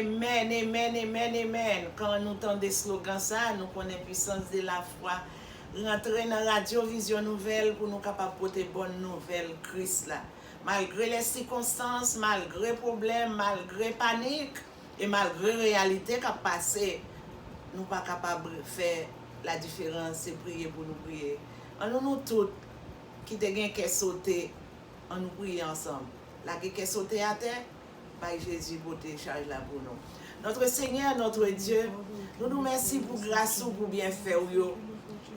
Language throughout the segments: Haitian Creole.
Amen, amen, amen, amen. Quand nous entendons des slogans, ça, nous connaissons la puissance de la foi. Rentrer dans la radio Vision Nouvelle pour nous capables de porter bonne nouvelle Christ là. Malgré les circonstances, malgré les problèmes, malgré la panique et malgré la réalité qui a passé, nous ne sommes pas capables de faire la différence et prier pour nous prier. Nous tous qui te gagne qu'est sauter, on nous prie ensemble. La qui est sauté à terre, par Jésus pour te charge là pour nous. Notre Seigneur, notre Dieu, nous nous remercions pour grâce ou pour bien faire.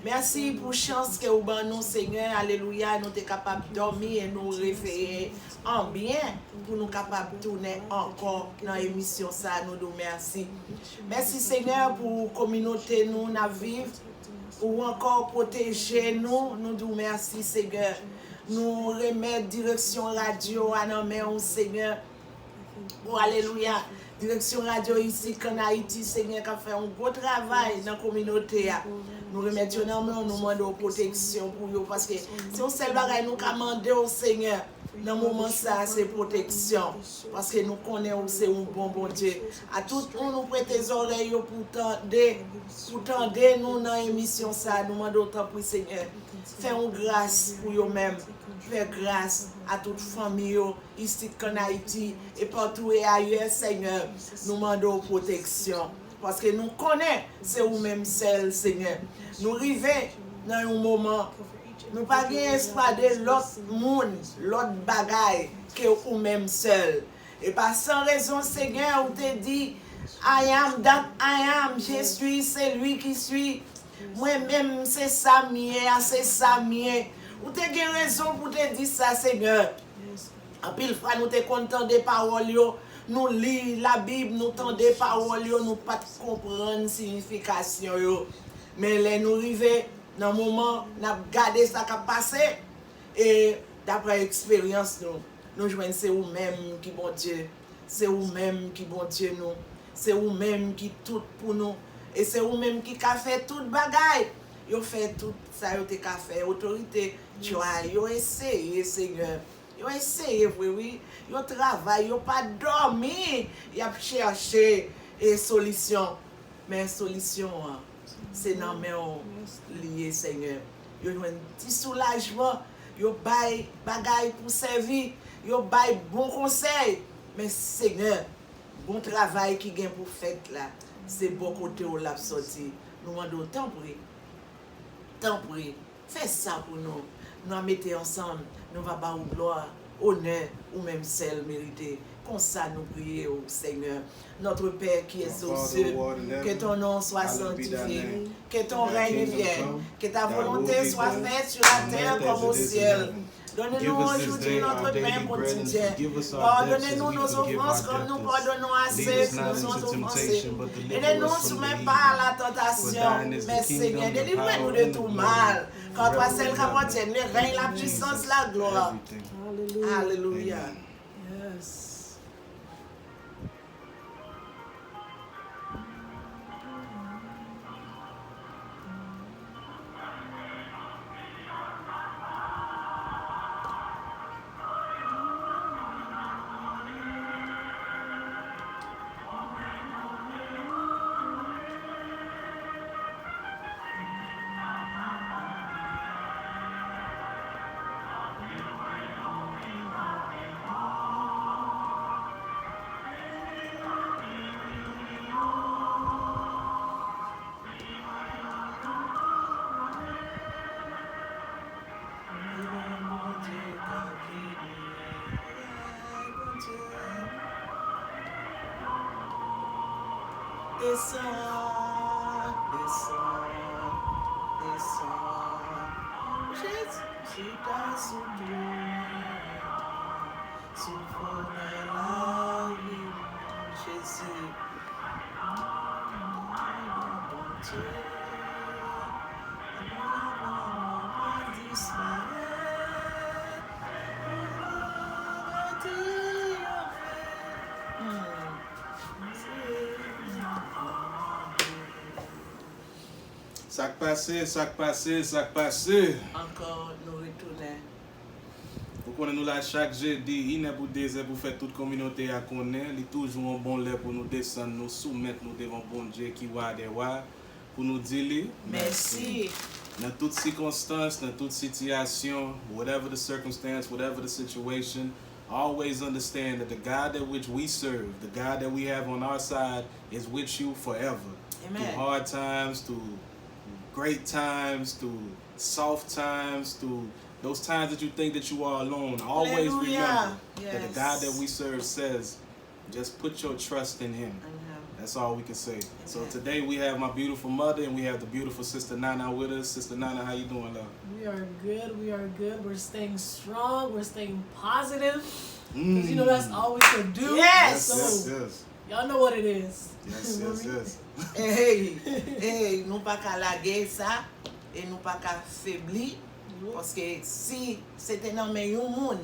Merci pour chance que vous nous, Seigneur, alléluia, nous sommes capables de dormir et nous réveiller en bien pour nous capables de tourner encore dans l'émission ça. Nous nous remercions. Merci, Seigneur, pour la communauté nous vivre, pour encore protéger nous. Nous nous remercions, Seigneur. Nous remettons direction radio à nos mains, Seigneur. Oh, alléluia. Direction radio ici en Haïti, Seigneur, qui a fait un gros travail dans la communauté. Nous remettons nos mains, nous demandons protection pour eux. Parce que si on seul bagage nous commander au Seigneur, dans le moment ça, c'est protection. Parce que nous connaissons c'est un bon Dieu. À tout le monde, nous prêtons les oreilles pour tendre nous dans l'émission ça. Nous demandons autant pour le Seigneur. Fais-nous grâce pour eux-mêmes. Fais grâce à toute famille ici en Haïti et partout et ailleurs, Seigneur. Nous demandons protection. Parce que nous connaissons, c'est vous-même seul, Seigneur. Nous arrivons dans un moment, nous n'avons pas espoir de l'autre monde, l'autre bagaille que vous-même seul. Et par sans raison, Seigneur, vous te dit, I am that I am, je suis celui qui suis. Moi-même, c'est ça mien, c'est ça mien. Vous avez raison pour te dire ça, Seigneur. En pile fois, nous sommes contents des paroles. Nous lisons la Bible, nous entendons des paroles, nous ne pas comprendre la signification. Mais là, nous arrivons dans le moment, nous avons gardé ça qui a passé. Et d'après l'expérience, nous jouons, c'est vous-même qui bon Dieu. C'est vous-même qui bon Dieu nous. C'est vous-même qui tout pour nous. Et c'est vous-même qui a fait tout le bagaille. Vous fait tout ça, vous avez fait autorité. Tu as essayé, Seigneur. Vous avez essayé, oui. Vous travaillez, vous pas dormi. Vous avez cherché une solution. Mais la solution, c'est dans mes liés, Seigneur. Vous avez un petit soulagement. Vous avez des bagailles pour servir. Vous avez des bons conseils. Mais Seigneur, bon travail qui vient pour faire là, c'est bon côté où l'a sorti. Nous demandons tant prie. Fais ça pour nous. Nous mettons ensemble. Nous allons avoir gloire, honneur ou même celle méritée. Comme ça, nous prions, Seigneur. Notre Père qui est aux cieux, que ton nom soit sanctifié, que ton règne vienne, que ta volonté soit faite sur la terre comme au ciel. Donnez-nous aujourd'hui notre pain quotidien. Pardonnez-nous nos offenses comme nous pardonnons à ceux qui nous ont offensés. Et ne nous soumets pas à la tentation, mais Seigneur, délivrez-nous de tout mal. Car toi seul qui appartient le règne, la puissance, la gloire. Alléluia. Yes. Descends, Jésus t'a soutenu, souffre la vie, Jésus, mon Dieu, Ça passe. Encore nous retournons. qu'on nous là chaque jeudi, il n'est pour désir pour faire toute communauté à connaître, il est toujours un bon lait pour nous descendre, nous soumettre nous devant bon Dieu qui va des rois, pour nous dire Merci. Dans toutes circonstances, dans toute situation, whatever the circumstance, whatever the situation, always understand that the God that which we serve, the God that we have on our side, is with you forever. Amen. Through hard times, through great times, through soft times, through those times that you think that you are alone. Always Hallelujah. remember that the God that we serve says, just put your trust in Him. That's all we can say. So today we have my beautiful mother and we have the beautiful Sister Nana with us. Sister Nana, how you doing, love? We are good. We are good. We're staying strong. We're staying positive. Because you know that's all we can do. Yes. So, yes. y'all know what it is. Yes, yes, yes. Hey, nous pas qu'à laguer ça et nous pas qu'à faiblir parce que si c'était dans mais un monde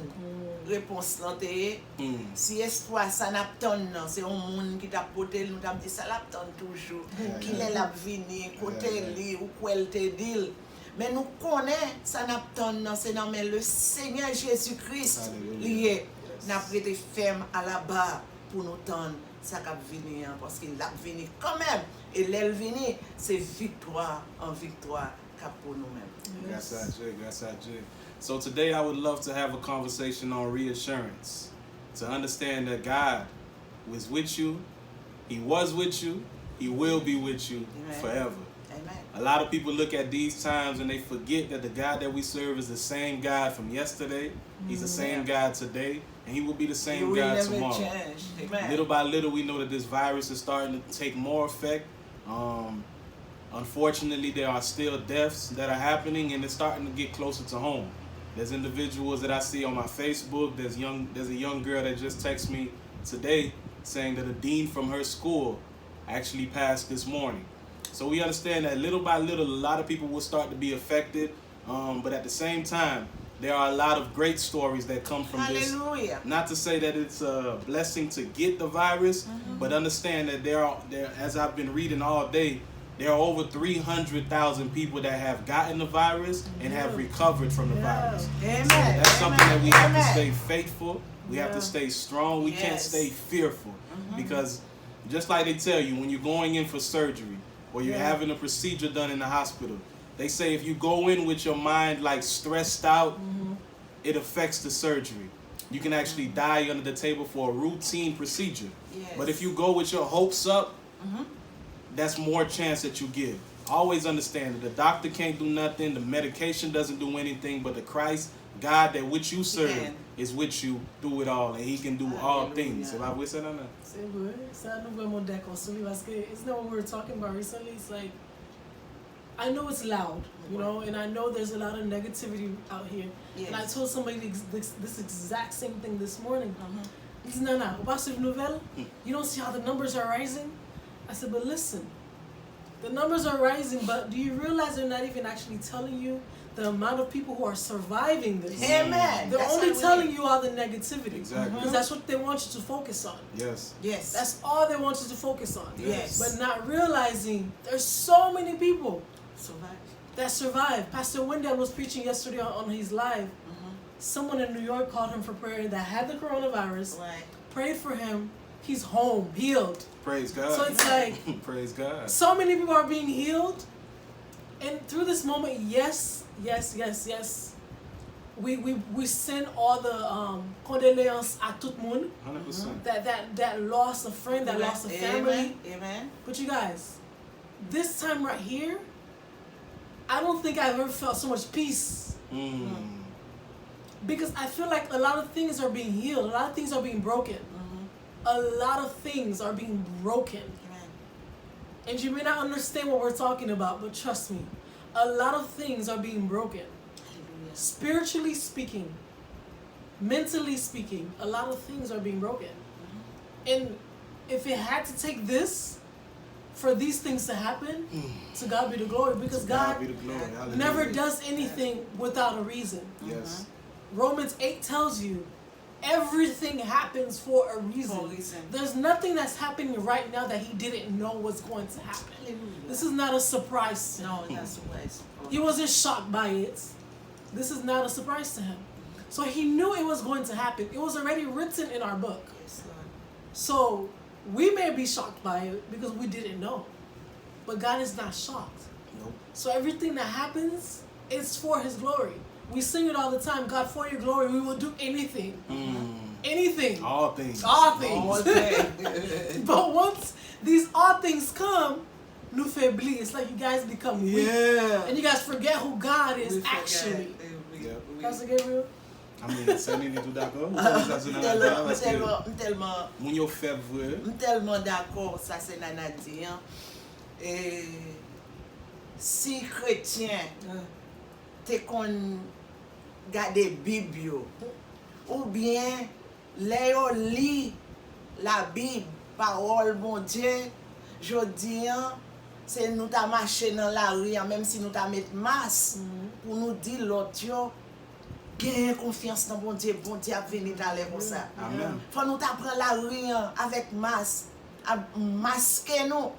réponse là si espoir ça n'a pas non c'est un monde qui t'a porté nous t'a dit ça l'a toujours qu'il est là venir côté lui ou quoi elle te dit mais nous connaît ça n'a pas non c'est dans mais le Seigneur Jésus-Christ lié n'a prêté ferme à la barre pour nous tendre ça va venir parce qu'il a venu quand même et l'elle venu c'est victoire en victoire pour nous-mêmes. Grâce à Dieu, grâce à Dieu. So today I would love to have a conversation on reassurance. To understand that God was with you, He was with you, He will be with you forever. Amen. A lot of people look at these times and they forget that the God that we serve is the same God from yesterday. He's the same God today, and He will be the same God tomorrow. Change. Amen. Little by little, we know that this virus is starting to take more effect. Unfortunately, there are still deaths that are happening, and it's starting to get closer to home. There's individuals that I see on my Facebook. There's a young girl that just texted me today saying that a dean from her school actually passed this morning. So we understand that little by little, a lot of people will start to be affected. But at the same time, there are a lot of great stories that come from Hallelujah. this. Not to say that it's a blessing to get the virus, but understand that there, as I've been reading all day, there are over 300,000 people that have gotten the virus and have recovered from the virus. Amen. So that's something that we have to Amen. stay faithful. We have to stay strong. We can't stay fearful. Because just like they tell you, when you're going in for surgery or you're having a procedure done in the hospital, they say if you go in with your mind like stressed out, it affects the surgery. You can actually die under the table for a routine procedure. Yes. But if you go with your hopes up, that's more chance that you give. Always understand that the doctor can't do nothing, the medication doesn't do anything, but the Christ, God that which you serve, is with you through it all, and He can do all things. If I would say that, C'est vrai. Ça nous vraiment d'accord sur lui parce que it's not what we were talking about recently. It's like I know it's loud, you know, and I know there's a lot of negativity out here. Yes. And I told somebody this exact same thing this morning. He said, Nana, au pas nouvelle? You don't see how the numbers are rising? I said, but listen, the numbers are rising, but do you realize they're not even actually telling you the amount of people who are surviving this? Amen. They're That's only what we telling need. you all the negativity. Exactly. Because that's what they want you to focus on. yes. Yes. That's all they want you to focus on. Yes. But not realizing there's so many people Survive. that survive. Pastor Wendell was preaching yesterday on his live. Someone in New York called him for prayer that had the coronavirus, Right. prayed for him. He's home, healed. Praise God. So it's like, praise God. so many people are being healed. And through this moment, yes, we send all the condolences à tout le monde 100%. that lost a friend, that lost a family. Amen. But you guys, this time right here, I don't think I've ever felt so much peace. Because I feel like a lot of things are being healed. A lot of things are being broken. A lot of things are being broken. Amen. And you may not understand what we're talking about, but trust me, a lot of things are being broken. Hallelujah. Spiritually speaking, mentally speaking, a lot of things are being broken. And if it had to take this for these things to happen, to God be the glory, because God be the glory. Hallelujah. never does anything without a reason. Yes. Romans 8 tells you everything happens for a reason. For a reason. There's nothing that's happening right now that he didn't know was going to happen. Hallelujah. This is not a surprise to him. No, that's surprise. He wasn't shocked by it. This is not a surprise to him. So he knew it was going to happen. It was already written in our book. Yes, Lord. So we may be shocked by it because we didn't know. But God is not shocked. Nope. So everything that happens is for his glory. We sing it all the time. God, for your glory, we will do anything. Anything. All things. All things. All day. But once these all things come, nous faiblis. It's like you guys become weak. Yeah. And you guys forget who God We is forget. actually. Yeah. Pastor Gabriel? I mean, c'est n'est tout d'accord. Ça, c'est dans la terre, parce que moun yo faible vrai. Je suis tellement d'accord, ça c'est Nana dit. Hein. Et si chrétien, te kon gade Bible yo, ou bien le yo li la Bible, parole bon Dieu, jodi an, c'est nous ta marché dans la rue, même si nous ta met masse, pour nous dire l'autre yo, gagne confiance dans bon Dieu a venir d'aller comme ça. Amen. Faut nous t'apprendre la rue avec masse, à masquer nous,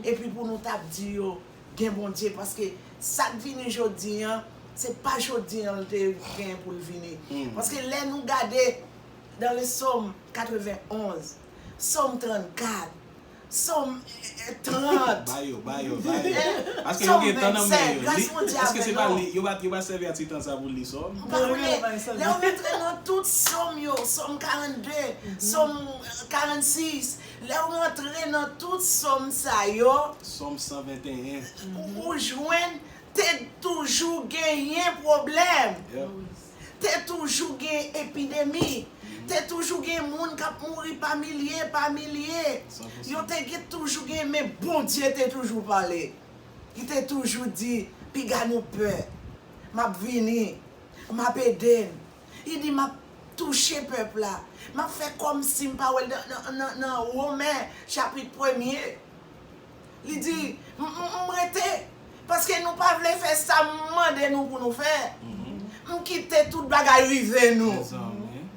et puis pour nous t'ap dire yo, gagne bon Dieu, parce que ça qui vient aujourd'hui, c'est pas aujourd'hui le gain pour le venir. Parce que là nous garder dans le psaume 91, psaume 34, psaume 30. Bayo. Parce que Somme yo gen tan nan men 25, yo. grâce mon Dieu Est-ce que c'est pas avec li, yo va servir à titan ça pour li ça? Là, on mettrait dans toutes sommes, somme 42, somme 46. Là, on rentrait dans toutes sommes, ça, yo. Somme 121. Ou joindre, t'es toujours gagné problème. Yeah. T'es toujours gagné épidémie. T'es toujours gagné monde qui mourir par milliers. 100%. Yo t'es toujours gagné, mais bon Dieu t'es toujours parlé. Il t'a toujours dit, puis gars nous peur. M'a vini, m'a aidé. Il dit m'a touché peuple là. M'a fait comme si m'pa dans Romains chapitre 1er. Il dit m'rete parce que nous pas voulons faire ça demander nous pour nous faire. M'quitter toute bagaille rive nous.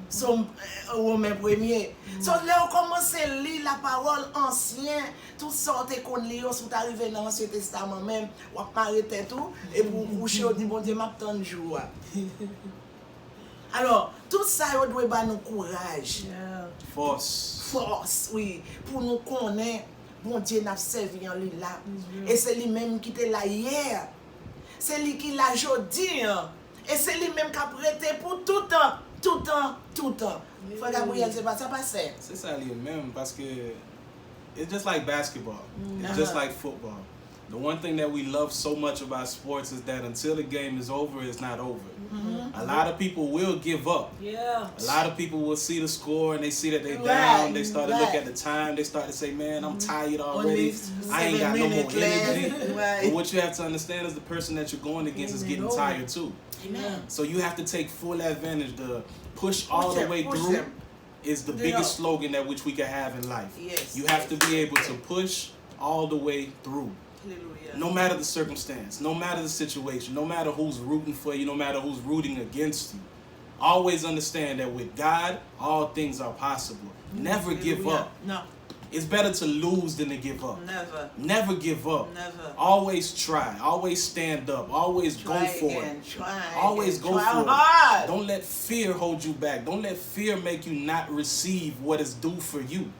Somme Romains 1er. So là on commence à lire la parole ancienne, tout sorte qu'on lit sont arrivé dans l'Ancien Testament même, ou m'arrêter tout et pour coucher on dit bon Dieu m'attend jour. Alors, tout ça on doit ba nous courage, force, oui, pour nous connaître bon Dieu n'a servi en lui là. Et c'est lui même qui était là hier. C'est lui qui l'a aujourd'hui. Et c'est lui même qui a prêté pour tout temps. Frère Gabriel, c'est pas ça passé. C'est ça lui-même parce que it's just like basketball. It's just like football. The one thing that we love so much about sports is that until the game is over, it's not over. A lot of people will give up. Yeah. A lot of people will see the score and they see that they're Right, down. They start to look right. at the time. They start to say, man, I'm tired already. I ain't 7 got no more minutes energy. left. Right. But what you have to understand is the person that you're going against is getting tired too. Amen. So you have to take full advantage. The push all the way Push through them. is the They biggest know. slogan that which we can have in life. Yes. You have to be able to push all the way through. Hallelujah. No matter the circumstance, no matter the situation, no matter who's rooting for you, no matter who's rooting against you. Always understand that with God, all things are possible. Never give Hallelujah. up. No, It's better to lose than to give up. never. Never give up. Never. Always try. Always stand up. Always Try go for again. it. Try Always again. go Try for it. hard. Don't let fear hold you back. Don't let fear make you not receive what is due for you.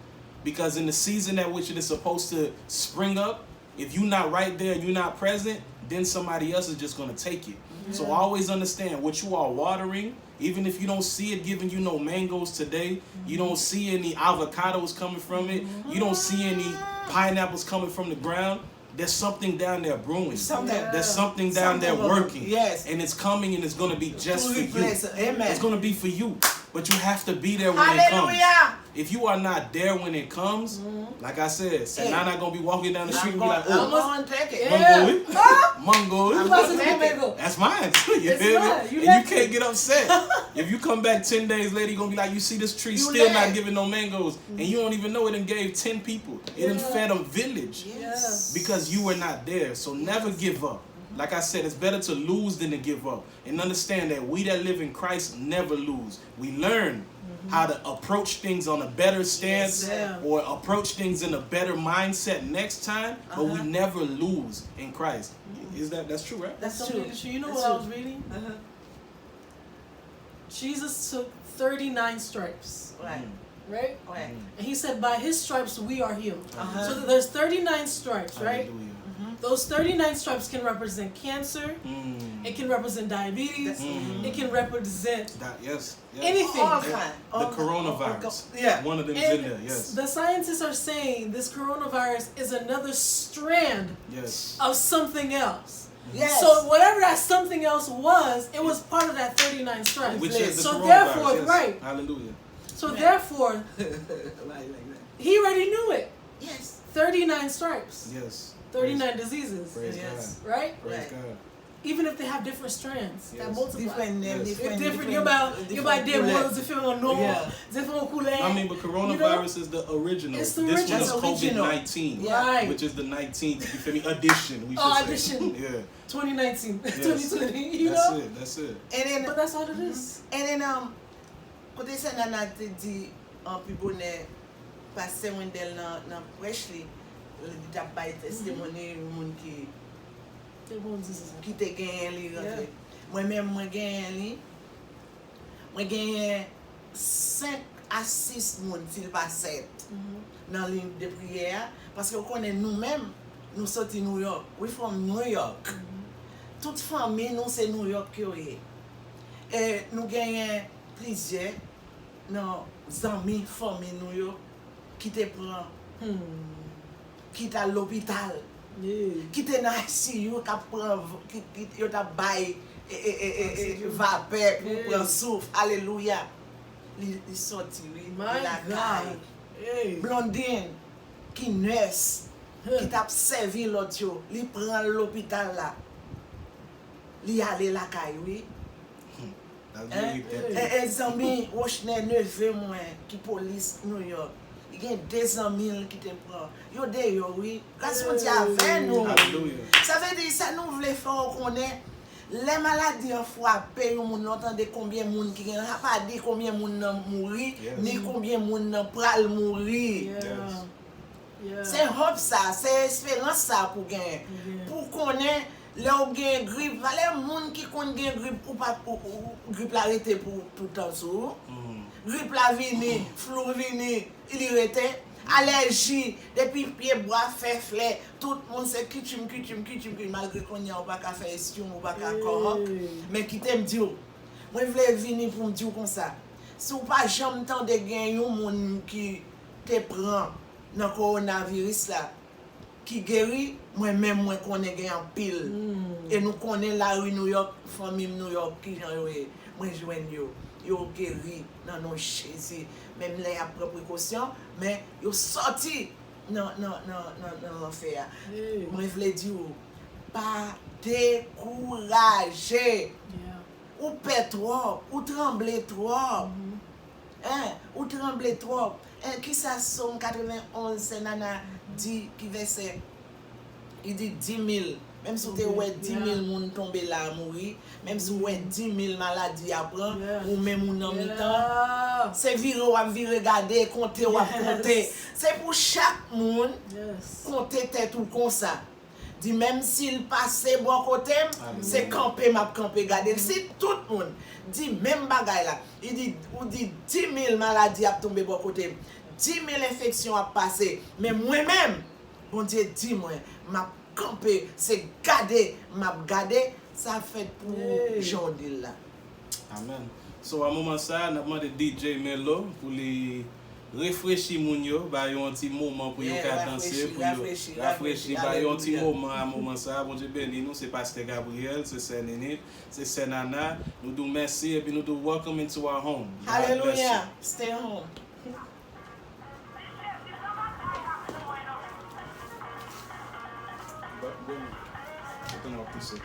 Because in the season at which it is supposed to spring up, if you're not right there and you're not present, then somebody else is just going to take it. So always understand what you are watering, even if you don't see it giving you no mangoes today, you don't see any avocados coming from it, you don't see any pineapples coming from the ground, there's something down there brewing. There's something down there Something working. yes. And it's coming and it's going to be just To for you. replace it. Amen. It's going to be for you. But you have to be there when it comes. Hallelujah. If you are not there when it comes, like I said, Senana gonna be walking down the street and be like, I'm oh, going to take it. Mungo. Pastor Gabriel. That's mine too. You It's feel me? mine. And You you left can't get upset. If you come back 10 days later, you're gonna be like, you see this tree You still not left. giving no mangoes. And you don't even know it and gave 10 people. It done fed a village. Yes. Because you were not there. So never give up. Like I said, it's better to lose than to give up. And understand that we that live in Christ never lose. We learn how to approach things on a better stance Yes, or approach things in a better mindset next time, but we never lose in Christ. That's true, right? That's That's true. really true. You know That's what I true. was reading? Jesus took 39 stripes, Ouais. right? Ouais. And he said, by his stripes we are healed. Uh-huh. So there's 39 stripes, right? Hallelujah. Those 39 stripes can represent cancer. Mm. It can represent diabetes. It can represent Yes. anything. All Yeah. kind. The All coronavirus. Yeah. One of them's in And there. Yes. the scientists are saying this coronavirus is another strand Yes. of something else. Yes. So whatever that something else was, it was part of that 39 stripes. Which is the so coronavirus. therefore, Yes. right. Hallelujah. So therefore, like that. he already knew it. Yes. 39 stripes. Yes. 39 diseases. Praise Yes. God. Right? Praise Right. God. Even if they have different strands that Yes. multiply. Different name, Yes. It's different. different. You're about des couleurs. words, different nom, Yeah. different couleurs. I mean, but coronavirus is the original. It's the This original. one is That's original. COVID-19. Yeah. Right. Which is the 19th, you feel me? Edition, we should Oh, say. edition. Yeah. 2019, Yes. 2020, you That's know? it. That's it. And then, But that's all it is. and then, kote se nana te di, an pi bonè, pase Wendell nan prêche li, li tap bay testimony moun ki They won't do this. ki te genyen li rentre. Yeah. Mwen genyen li, mwen genyen 5 a 6 moun, sil pa 7, nan li de prière, paske ou konen nou men, nou soti New York, we from New York. Tout fami nou se New York yo ye. E nou genyen plizye nan zami fami nou yo ki te pran, ki ta l'hopital, Yeah. ki te nan ICU, ka pran, ki yo ta bay vape pou pran souf. Alléluia. Li sorti, li My la God. kay. Hey. Blondine, ki nurse, ki tap servi lot yo, li pran l'hopital la. Li ale la kay, oui. That's Hein? really E zami, woshne neve mwen, ki polis New York. I gen 200,000 ki te pran. Yo de yo, oui. Kas moun di ave nou. Hallelujah. Sa ve di, sa nou vle fè ou konen, le maladi an fwape yon moun nan de combien moun ki gen, pa di combien moun nan mouri, Yes. ni combien moun nan pral mouri. Yeah. Yeah. Se hop sa, se espérance sa pou gen. Yeah. Pour konen, le ou gen grip, vale moun ki kon gen grip ou pa ou grip la rete pou tout an sou. Grip la vini, flou vini, il rete. Allergie, depuis pied bois, fait flé, tout le monde se kichum, malgré qu'on y a pas qu'à faire estion ou pas qu'à corps. Mais qui t'aime dire, moi je voulais venir pour me dire comme ça. Si vous pas jamais temps de gagner un monde qui te prend dans le coronavirus là, qui guérit, moi-même, moi connais gagné en pile. Et nous connaissons la rue New York, famille New York, qui j'en ai, moi je joins yo guéri dans nos chaises, même là, il y a pris précaution, mais yo sorti dans l'enfer. Hey. Moi, je voulais dire, pas décourager, Yeah. ou peur trop, ou trembler trop, hein, ou trembler trop. Hein, qui ça Somme 91, c'est Nana dit, qui verset, il dit 10 000. Même si vous avez 10 000 personnes tombées là à mourir, même si vous avez 10 000 maladies à prendre, ou même ou en mi-temps, Yeah. c'est virer ou à virer, regarder, compter ou à compter. C'est pour chaque monde, Yes. compter tête ou comme ça. Dit même s'il passe bon côté, c'est camper, m'a camper, garder. Si tout le monde dit même bagaille là, il dit, ou dit 10 000 maladies à tomber bon côté, 10 000 infections à passer, mais moi-même, bon Dieu dit moi, m'a camper, c'est garder, m'a garder, ça fait pour Jondil là. Amen. So, à un moment ça, on a demandé DJ Melo pour les rafraîchir moun yo, ba yon petit moment pour yon ka danser, pour rafraîchir, ba yon petit moment à un moment ça. Bon Dieu béni nous, c'est Pasteur Gabriel, c'est Sœur Nénit, c'est Sœur Nana. Nous disons merci et puis nous disons welcome into our home. God bless you. Hallelujah. Stay home. Tengo puse.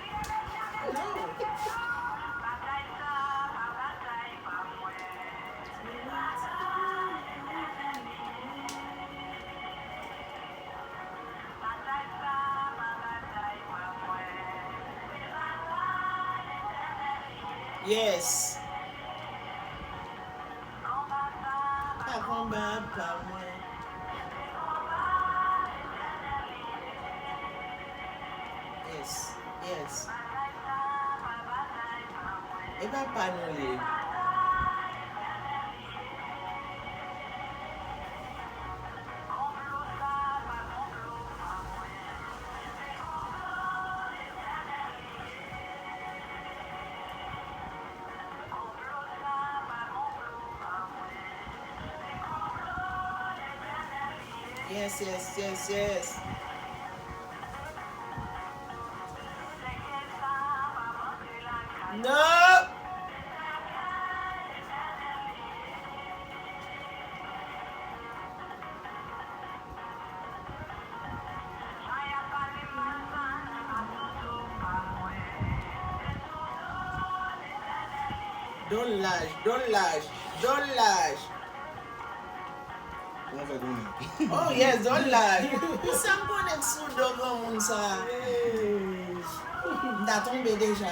Yes. Pa combat, pa mwen. Yes, yes. E pa nou li. Yes, yes, yes, yes. No! Don't lâche, don't lâche, don't lâche. On fait donner. Oh yes, don't lâche. Ça me connecte sous le monde ça. Hey. T'as tombé déjà.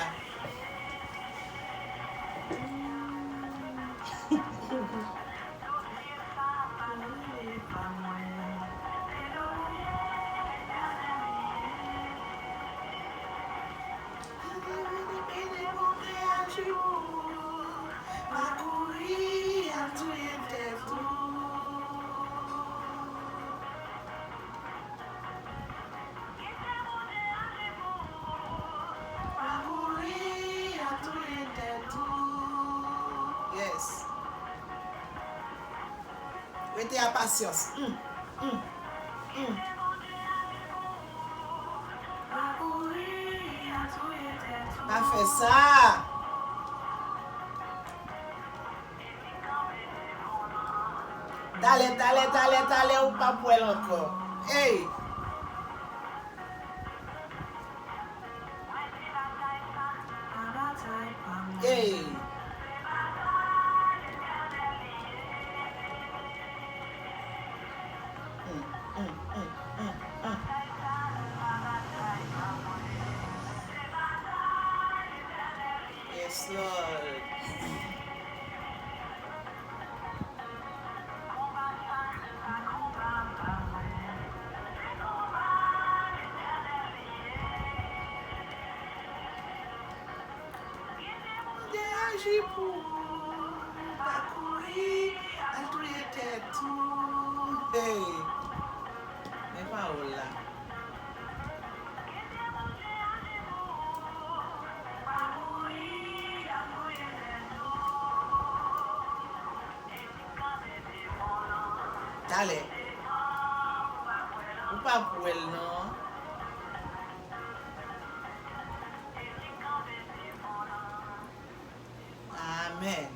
Yes. Mettez à patience. Pas fait ça. Dale, ou pas pour elle encore. Hey. Hey. Yes, Lord. Agis pour parcourir à tous les têtes. Hey. Mais pas où là. Dale. Ou pas pour elle, non? Amen.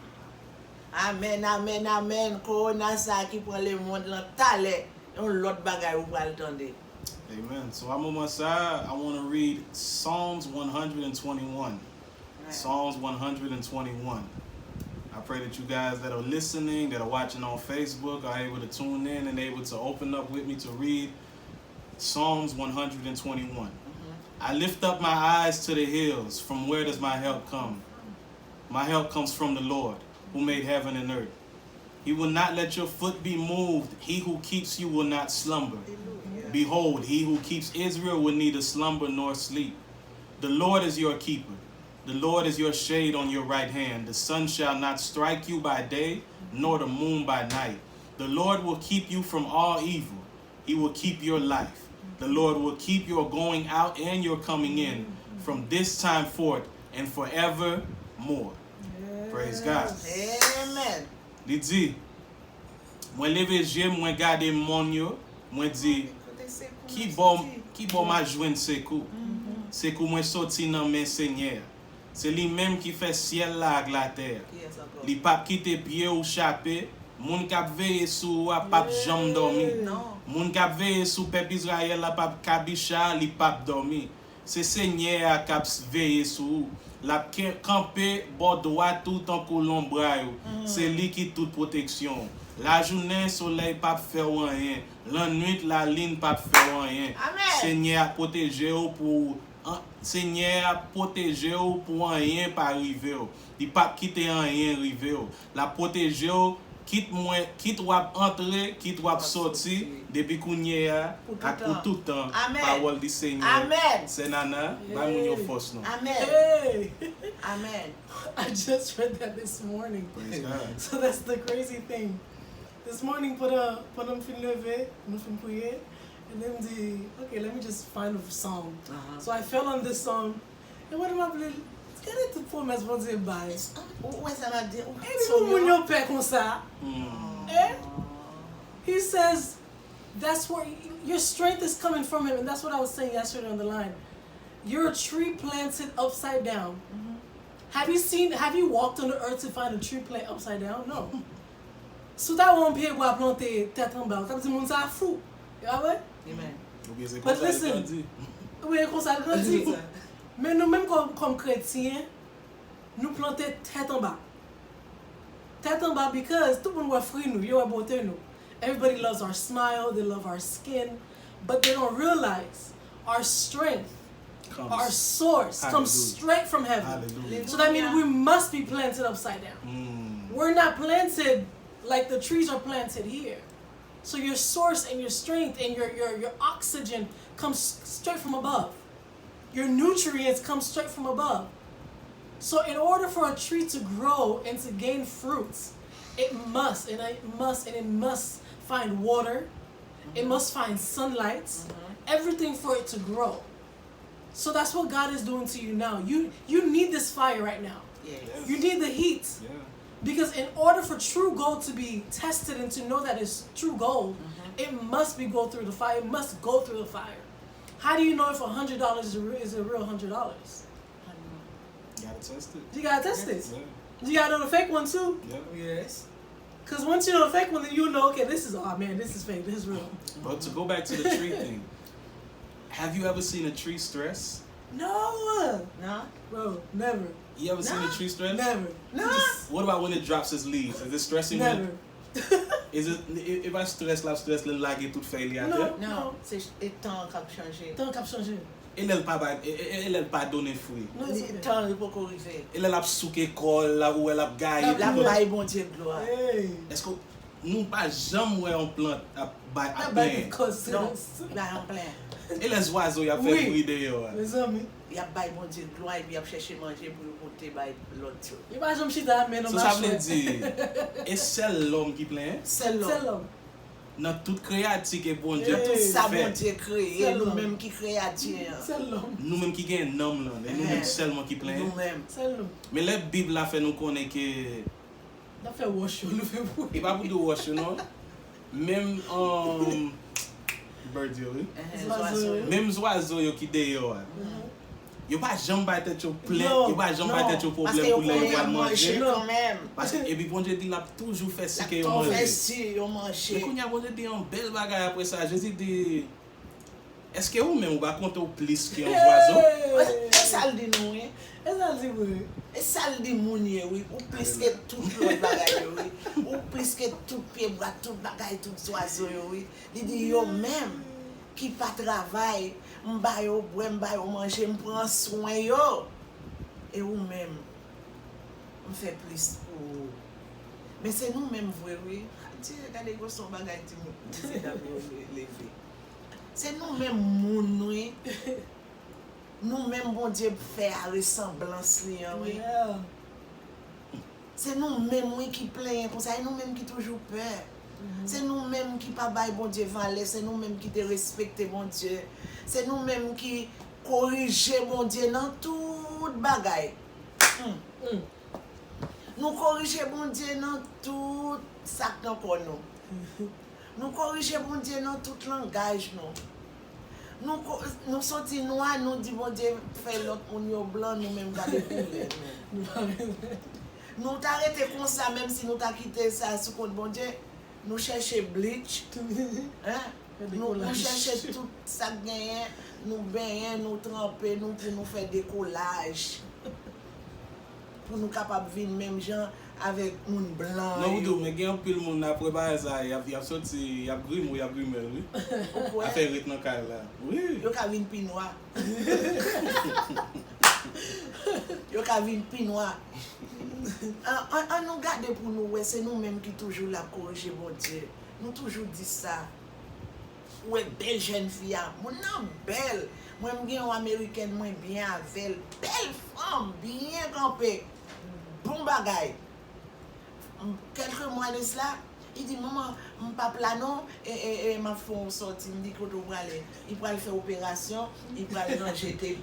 Amen, amen, amen. Corona ça qui prend le monde là. Dale. On l'autre bagaille ou pas le tendre. Amen. So I'm on my side. I want to read Psalms 121. Psalms 121. I pray that you guys that are listening, that are watching on Facebook, are able to tune in and able to open up with me to read Psalms 121. I lift up my eyes to the hills. From where does my help come? My help comes from the Lord, who made heaven and earth. He will not let your foot be moved. He who keeps you will not slumber. Behold, he who keeps Israel will neither slumber nor sleep. The Lord is your keeper. The Lord is your shade on your right hand. The sun shall not strike you by day, nor the moon by night. The Lord will keep you from all evil. He will keep your life. The Lord will keep your going out and your coming in from this time forth and forevermore. Praise God. Amen. Li di, mwen leve je, mwen gade moun yo, mwen di, ki bo ma jwen sekou. Sekou mwen soti nan men Seigneur. Se li menm ki fe ciel la ag la terre. Li pap kite pied ou chape, moun kap veye sou a pap jam dormi. Moun kap veye sou pep Israël la pap kabisha, li pap dormi. Se Seigneur a kap veye sou, la campe bo droit tout en colon brayo. C'est li qui toute protection. La journée soleil pas faire rien. La nuit la lune pas faire rien. Seigneur a protégé ou pour Seigneur a protégé ou pour rien pas arriver. Il pas quitter rien arriver. La protégé ou quitte wap entrer, quitte wap sortir depuis kounye a pour tout temps. Parole du Seigneur. Amen. C'est nana, ba moun yo force non. Amen. Hey. Amen. I just read that this morning. Praise God. So that's the crazy thing. This morning, pendant fin lever, nous fin prier, and then okay, let me just find a song. So I fell on this song, and what am I playing? Quel est tout pour mettre votre bail? Ouais, ça va dire. Et puis, vous m'en père comme ça. Eh? He says, That's where your strength is coming from him, and that's what I was saying yesterday on the line. You're a tree planted upside down. Have you walked on the earth to find a tree planted upside down? No. So that won't be able to planter tête en bas. Ça veut dire mon ça fou. Ah ouais? Amen. But listen, oui, comme ça grandit. Mais nous-mêmes comme chrétiens, nous planter tête en bas. Tête en bas because tout le monde voit free nous, yo beauté nous. Everybody loves our smile, they love our skin, but they don't realize our strength, our source comes straight from heaven. Hallelujah. So that means we must be planted upside down. We're not planted like the trees are planted here. So your source and your strength and your oxygen comes straight from above. Your nutrients come straight from above. So in order for a tree to grow and to gain fruits, it must find water, it must find sunlight, everything for it to grow. So that's what God is doing to you now. You need this fire right now. Yes. You need the heat. Yeah. Because in order for true gold to be tested and to know that it's true gold, it must go through the fire. It must go through the fire. How do you know if $100 is a real $100? You gotta test it. You gotta test it. Yeah. You gotta know the fake one too. Yeah. Yes. Because once you know the fake one, then you know, okay, this is fake, this is real. But to go back to the tree thing, have you ever seen a tree stress? No. No? Bro, never. You ever seen a tree stress? Never. No. What about when it drops its leaves? Is it stressing Never. you? Is it if I stress le lague tout failure? No. Non, c'est le temps qui a changé. Tant qu'à changer. Elle pas donné fruit. Non, Le c'est okay. temps n'est pas corrigé. Elle a souke kol là où elle a gaillé. La baille, bon Dieu, gloire. Hey. Est-ce que nous pas jamais ouais on plante à That plein? bad because Non, là en plein. Et les oiseaux y a fait Oui. bruit dehors. mes amis. Il y a baille, bon Dieu, gloire, et puis il a cherché manger pour le côté baille l'autre. Il va jamais chita mais non Ça veut dire et c'est l'homme qui plaint C'est l'homme. C'est l'homme. dans toute créative que bon Dieu Hey. Ça, bon fait. Dieu, créé, C'est l'homme. nous-mêmes qui créatures. C'est l'homme. Nous-mêmes qui gagnons un homme là, et nous-mêmes seulement qui plaint. Nous-mêmes. C'est l'homme. Mais la Bible a fait nous connaître que Il fait wash le fait pour. et pas pour de wash non. Même bird yo, oui. Même oiseaux yo qui dehors. Yo pas jamais ba tête au plein, Non, yo pas jamais ba non. tête au Parce que problème vous pour les pouvez voir manger manger. quand même. Parce que et puis bon Dieu dit n'a toujours fait ce que yo On fait manger. si, on Mais mange. quand y a bon Dieu dit un bel bagage après ça, Jésus dit est-ce que vous même va compter plus qu'un oiseau? Et ça le dit nous, hein? Et ça dit oui. Et ça le dit mounier, oui. Ou plus que tout le bagage, oui. Ou plus que tout pied bras, tout bagage, tout oiseau, oui. Il dit yo même qui pas travail, m'ba yo boire, m'ba yo manger, m'prend soin yo. Et ou même on fait plus pour. Mais c'est nous même vrai, oui. Dieu, regardez gros son bagage c'est d'abord levé. C'est nous-mêmes moun, oui. Nous-mêmes, bon Dieu, faire ressemblance, oui. Yeah. C'est nous-mêmes, oui, qui plaignent comme ça. C'est nous-mêmes qui toujours peur. C'est nous-mêmes qui pas bail, bon Dieu, valeur. C'est nous-mêmes qui te respecte, bon Dieu. C'est nous-mêmes qui corrige, bon Dieu, dans toute bagaille. Nous corriger, bon Dieu, dans tout ça que nous. Nous corriger, bon Dieu, dans tout langage, nous. Nous sortis noirs, nous disons, bon Dieu, fait l'autre on blanc, nous-mêmes, garder pour nous t'arrêter comme ça, même si nous t'as quitté ça, sous compte, bon Dieu, nous chercher bleach, hein? Nous chercher tout ça gagné, nous baigner, nous tremper, nous pour nous faire des collages. Pour nous capables de venir même gens avec un blanc. Non, mais il y a un peu de monde après ça, il y a sorti, il y a grimé, oui. A fait rythme dans là. Oui. Yo ka vin pi noir. Yo ka vin pi noir. On nous garde pour nous, ouais, c'est nous-mêmes qui toujours la corriger, bon Dieu. Nous toujours dit ça. Ouais, belle jeune fille, mon nom belle. Moi, je suis une américaine, moi, bien avec elle. Belle femme, bien campée. Bon bagaille. Quelques mois de cela, il dit, maman, mon papa non, et ma femme sorti, il me dit que tu vas aller. Il va faire opération, il va le ranger tel.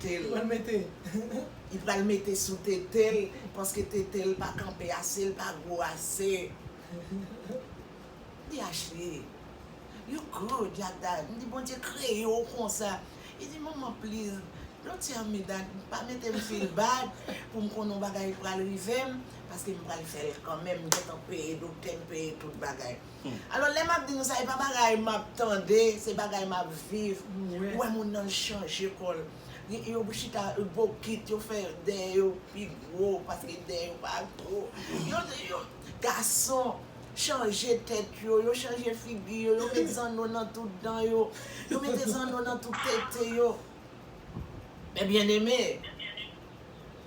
Il va le mettre sous tel, parce que tel pas campé assez, pas gros assez. Il a acheté. you good like that. Il dit, bon Dieu, crée comme ça. Il dit, maman, please, don't tell me that. Pas mettre me feel bad pour me connaître bagay pour arriver parce que me va le faire quand même, je t'en paye, docteur paye tout bagay. Alors les m'a dit nous ça pas bagay m'attendait, c'est bagay m'a vivre. Ouais mon nan changer col. Yo chita beau kit yo fait des yo plus gros parce que des yo pas trop. Yo garçon changer tête yo changer figure yo mettre zanno dans tout dedans yo mettre zanno dans tout tête yo. Mais bien aimé,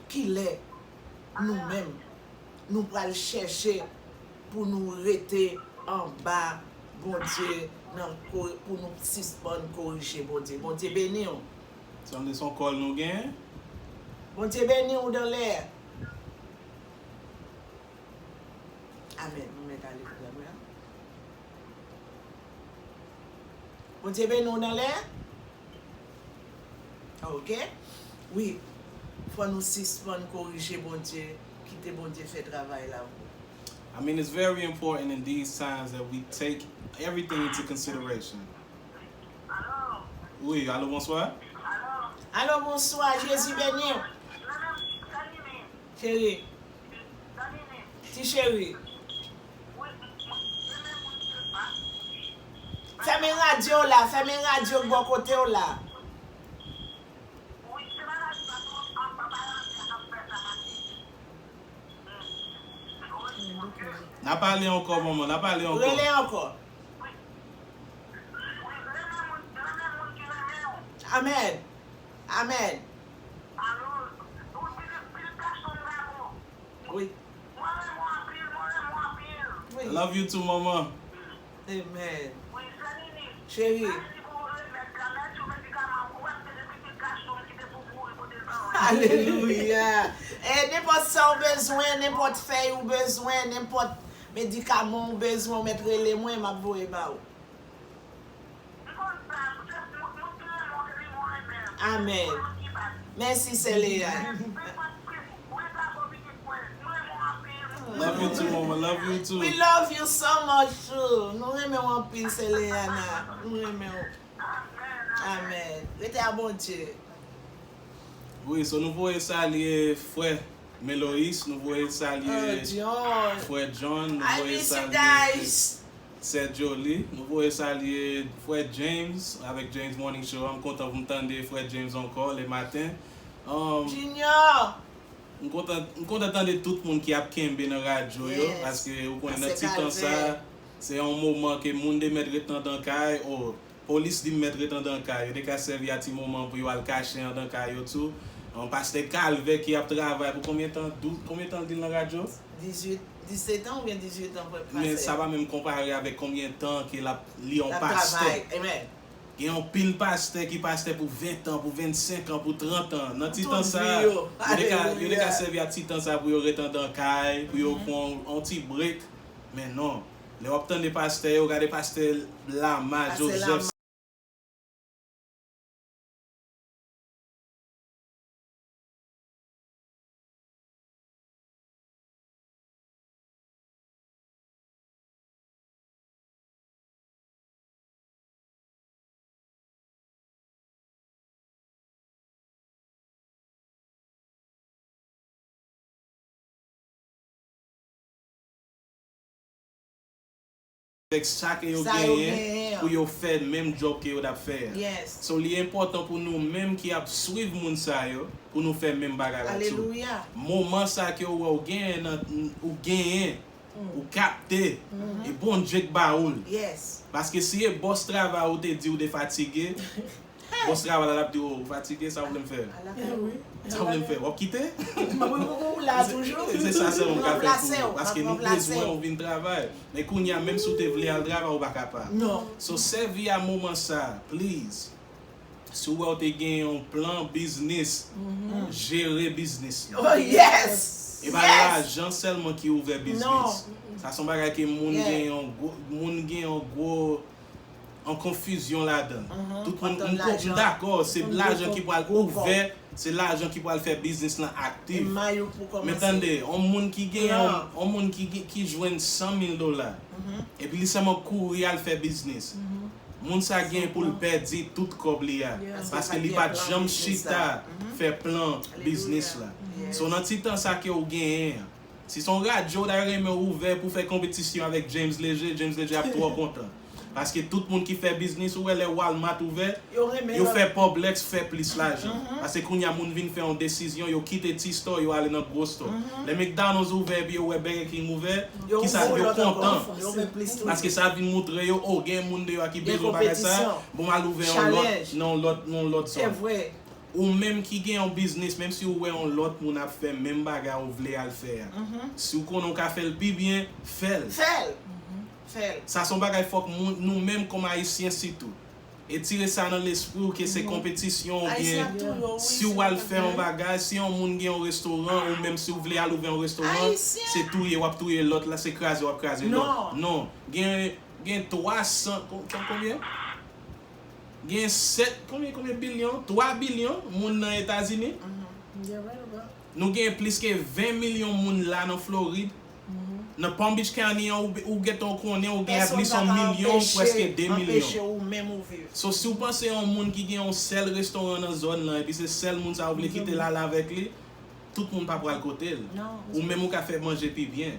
qu'il est nous-mêmes, nous allons chercher pour nous rester en bas, bon Dieu, pour nous suspendre, corriger, bon Dieu béni. C'est un de son col nous gagne. Bon Dieu béni ou dans l'air. Amen. Nous mettons les frères. Bon Dieu béni ou dans l'air. Ok? Oui. Faut nous suspendre, corriger, bon Dieu, quitter bon Dieu, faire travail là. I mean, it's very important in these times that we take everything into consideration. Oui, allô, bonsoir. Allô, bonsoir, Jésus béni. Chérie. Petit chérie. Fermez radio là, fermez radio de bon côté là. N'a parlé encore, maman, n'a parlé encore. Relais encore. Amen. Amen. Oui. I love you too, maman. Amen. Chérie. Alléluia. Et n'importe ça ou besoin, n'importe feuille ou besoin, n'importe médicament ou besoin, mettre les moins, m'a voué ba ou. Amen. Merci Célia. Love you too, mama. Love you too. We love you so much too. Nous aimons en pile Célia. Nous aimons. Amen. Rete à bon Dieu. Oui, so nous voyons saluer frère Méloïs, nous voyons saluer frère John, nous I voyons miss you saluer guys. Sergio Lee, nous voyons saluer frère James avec James Morning Show. Je suis content de vous entendre frère James encore les matins. Junior. Je suis content d'entendre tout le monde qui a kembe dans la radio parce que vous connaissez notre petit temps ça, c'est un moment que le monde met retan dans le caille, police dit mettre retan dans le caille, il a servi à petit moment pour aller cacher dans le caille tout. On passe Calvé qui a travaillé pour combien de temps dans la radio? 17 ans ou bien 18 ans pour passer. Mais ça va même comparer avec combien de temps qu'il a lié en pasteur. Amen. Il y a un pile pasteur qui pasteur pour 20 ans, pour 25 ans, pour 30 ans. Dans petit temps ça, il a servi à petit temps ça pour rester dans le caille, pour prendre un petit break. Mais non, les obtenir des pasteurs, regardez pasteur Lama, Joseph. Avec chaque yo gagné pour yo faire même job que yo d'a faire. Yes. So li important pour nous même qui a suivre moun sa yo pour nous faire même bagarre là. Alléluia. Moment ça que ou gagné ou capter et bon Dieu ba ou. Yes. Parce que si le boss travail ou te dit ou de fatigué, boss travail là dit ou fatigué ça vous me faire. Ça vous me faire. Ou quitter? Là toujours. C'est ça c'est on capte parce que nous besoin on vient travail. Mais qu'on y a même si tu veux aller travail ou pas capable. Non. So servi à moment ça, please. Si vous avez un plan business, gérer business. Oh yes. Et bien l'argent seulement qui ouvre business. Non. Ça sont bagay que moun gen en gros en confusion là-dedans. Tout le monde d'accord, c'est l'argent qui va ouvrir, c'est l'argent qui va faire business là actif. Mais attendez, un monde qui gagne qui joue $100,000 et puis il seulement courir à faire business. Moun sa gen pou le perdre tout kob li a. Yeah. Parce que Parce li que pas plan jam business chita là. fait plan business là. Yes. So nan ti tan sa ke ou gen, si son radio d'ailleurs mais ouvert pour faire compétition avec James Léger a trop content. Parce que tout le monde qui fait business ou les Walmart ouvert, yo fait Publix fait plus l'argent. Parce que quand y a moun vinn faire une décision, yo quitte ti store, yo aller dans gros store. Les McDonald's ouvert puis yo Burger King ouvert, qui ça yo content. Parce que ça vient montrer yo oh gen moun de yo qui besoin bagay ça, bon mal ouvert on l'autre C'est vrai. ou même qui gagne un business même si ou on l'autre moun a fait même bagay ou vle al faire. Si ou konon ka fait le plus bien, fait. Fait. Ça son bagay faut que nous même comme haïtiens surtout et tirer ça dans l'esprit que c'est compétition bien. Si ou al faire un bagage, si on moun gen un restaurant ou même si vous voulez aller ouvrir un restaurant, c'est touyer ou touyer l'autre là c'est craser ou craser l'autre. Non, gen 300 combien? Gen 7 combien billions? 3 billions moun dans États-Unis. Nous gen plus que 20 millions moun là dans Floride. Dans Palm Beach County ou get on connaît ou gen plus un million presque 2 millions. Ou même ouvrir. So si vous pensez un monde qui gen un seul restaurant dans zone là et puis c'est seul monde ça voulait quitter là avec lui, tout le monde pas pour le côté. Ou même ou ka fait manger plus bien.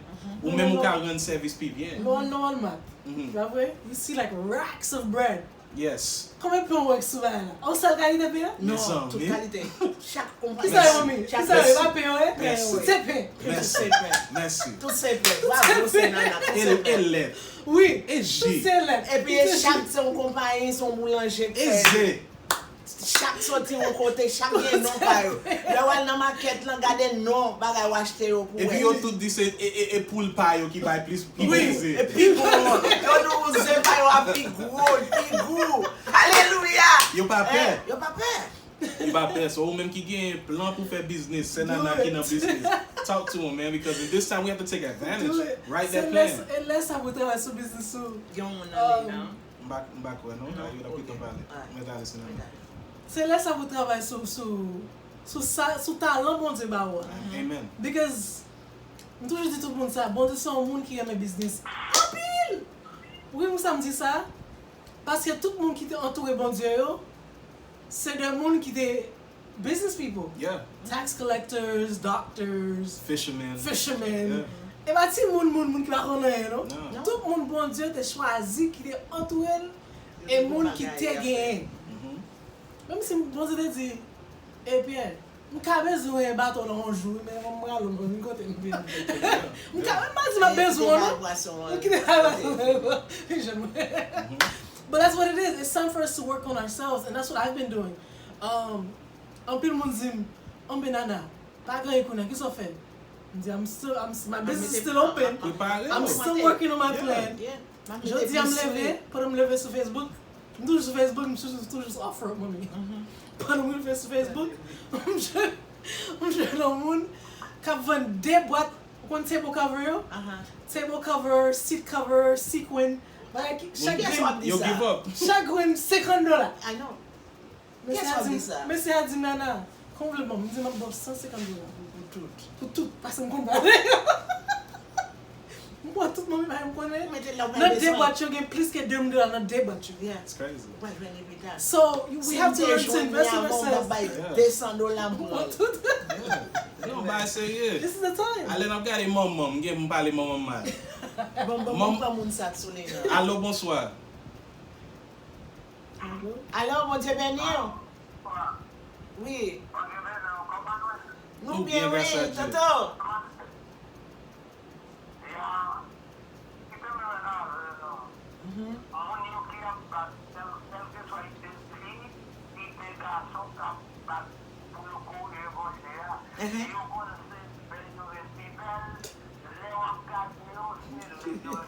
Ou même ou ka rendre service plus bien. Non, Matt. You see like racks of bread. Yes. Combien de pain work souvent là? On sait qualité de pain? Non, Merci. toute qualité. Chaque compagnie. Qui ça mami? Qui Chaque ça va pain ouais? Merci. Tout c'est pain. Merci. Merci. Tout c'est prêt. Bravo, c'est nana. Et lait. Oui. Et Tout J. c'est là. Et puis chaque son compagnie, son boulanger. Et Z. Chaque sorti au côté, chaque gen non pa yo. Yo wal nan market lan gade non bagay ou achete yo pou. Et puis yo tout dit c'est et pour le paille qui va plus Oui, et puis bon, yo nou ze pa yo a pi gros. Alléluia. Yo pas peur. Yo pas peur. Il va faire so ou même qui gagne plan pour faire business, c'est nana qui dans business. Talk to him man because this time we have to take advantage. Do it. Write that plan. Et laisse à vous travailler sur business sou. Gen moun nan li nan. Mbak ouais non, yo da plutôt parler. Mais d'aller c'est nana. C'est laisse à vous travailler sur talent bon Dieu ba ou. Amen. Because je toujours dis tout le monde ça, bon Dieu c'est un monde qui aime business. En pile. Oui, moi ça me dit ça parce que tout le monde qui est entouré bon Dieu yo, c'est des monde qui est business people. Yeah. Tax collectors, doctors, Fisherman. fishermen. Et bah ti moun qui va connaître non. No. Tout le monde bon Dieu te choisi qui est entouré et monde qui te gagne. Même si bon Dieu te dit et Pierre, m'ka besoin un bateau dans un jour mais on m'ra l'on côté m'vinn. M'ka même pas besoin non. But that's what it is. It's time for us to work on ourselves, and that's what I've been doing. Un peu de monde dit, nana, pas grand économie, qu'est-ce qu'on fait? My business is still open. I'm still working on my plan. Je dis à me lever, pour me lever sur Facebook. Je suis sur Facebook, je suis toujours offer money. Pour me lever sur Facebook, je le monde qui vend des boîtes, un table cover, table cover, seat cover, sequin. Chaque You give up. Chaque grain $50. I know. Monsieur a dit nana, complètement, me dit m'a bon $150 pour tout. Pour tout parce que me comprend. Moi tout le monde va me connaître. Notre débat tu gagne plus que $2 dans notre débat tu. Yeah. It's crazy. So we have to learn to invest in ourselves. $200 pour Tout. Non, bah sérieux. This is the time. Allez n'a regarder maman, m'gè m'parler maman mal. Bon pas moun sa sou les nan. Allô, bonsoir. Alors, mon Dieu béni. Oui. Nous bien, oui, grâce à Dieu. Toto.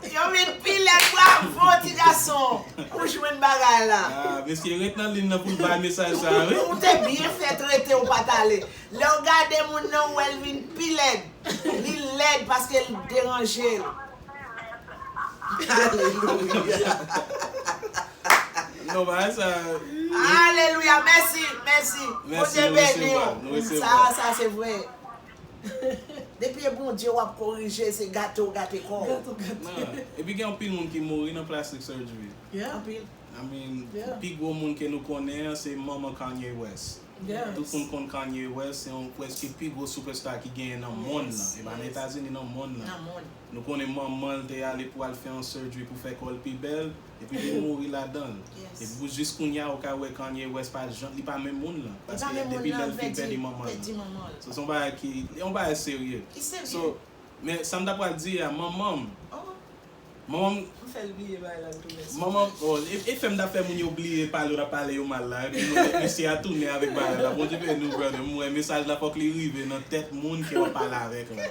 Yo vin pile bravo ti garçon. Pour jouer une bagarre là. Ah, monsieur, rete dans ligne pour le message ça, oui. Ou te bien fait traiter ou pas t'aller. Le regarder mon nom ou elle vin pile. Li laide parce qu'elle dérange. Alléluia. Non, bah ça. Alléluia, merci. Merci, Dieu nous béni. recevons. Ça c'est vrai. Depuis bon Dieu va corriger ces gâteaux quoi. Non. Et puis il y a un pile monde qui mourit dans plastic surgery. Yeah. I mean, Yeah. pi gros moun ke nou konnen, c'est maman Kanye West. Yeah. Tout moun kon Kanye West, c'est un presque pi gros superstar ki gen nan moun la. Yes, E ba nan yes. États-Unis nan moun la. Nan moun. Nou konnen maman te ale pou al fè an surgery pou fè kol pi bel, e pi li mouri la dan. Yes. E pou jis kounya ou ka we Kanye West pa li pa men moun la. Li Parce pa men que moun depi la, lèl fin pedi maman pedi la. maman. So son ba ki, yon ba sérieux. Ki sérieux? So, mais ça me da pral di ya, maman, Oh, fè l'biye ba la tout les. maman, oh, e fèm da fè moun yo oubliye pale ou da pale yo mal la, e pi nou si a tourne avèk ba la, bon Dieu nou brother, mwen mesaj la fòk li rive nan tèt moun ki wap pale avèk la.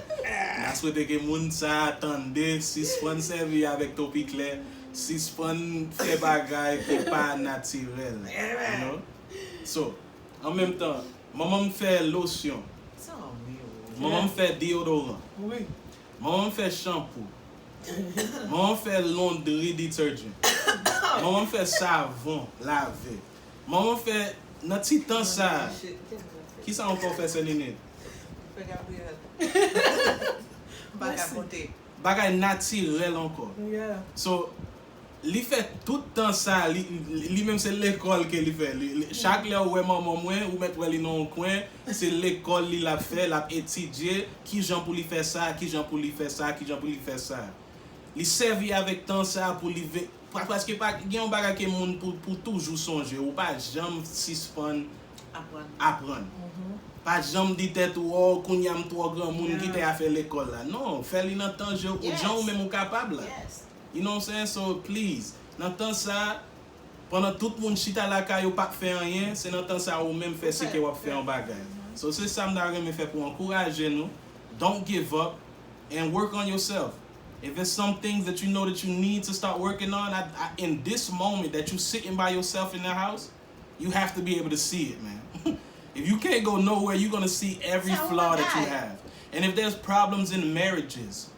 Na souwete ke moun sa atande, si spon servi avèk topik lè, si spon fè bagay ki pa naturel, you know? So, en même temps, maman fè lotion, Sa mi yo. maman fè deodorant, Oui. maman fè shampoo, maman fè laundry detergent, maman fè savon lave, maman fè nan ti tan sa, ki sa ankon fè Seline? Fè Gabriel. Baka pote. Bagay naturel ankon. Yeah. So, li fè tout tan sa, li menm se l'école ke li fè. Chak lè ou wè maman mwen, ou met wè li nan kwen, se l'école li la fè, la etidye, ki jan pou li fè sa, ki jan pou li fè sa, ki jan pou li fè sa. Li servi avèk tan sa pou li ve... Paske pa gen yon bagay ke moun pou toujou sonje, ou pa jam sispon apran. Pa jam di tèt ou oh, kounyam to gran moun ki te a fè l'école la. Non, fè li nan tan je, ou jan ou mèm ou kapab la. Yes. You know what I'm saying? So please, nan tan sa, pendant tout moun chita la ka yo pa fè anyen, se nan tan sa ou mèm fè se ke wap fè an bagay. So se sa mda reme fè pou ankouraje nou, don't give up, and work on yourself. If it's some things that you know that you need to start working on, in this moment that you're sitting by yourself in the house, you have to be able to see it, man. If you can't go nowhere, you're going to see every flaw that you have. And if there's problems in marriages,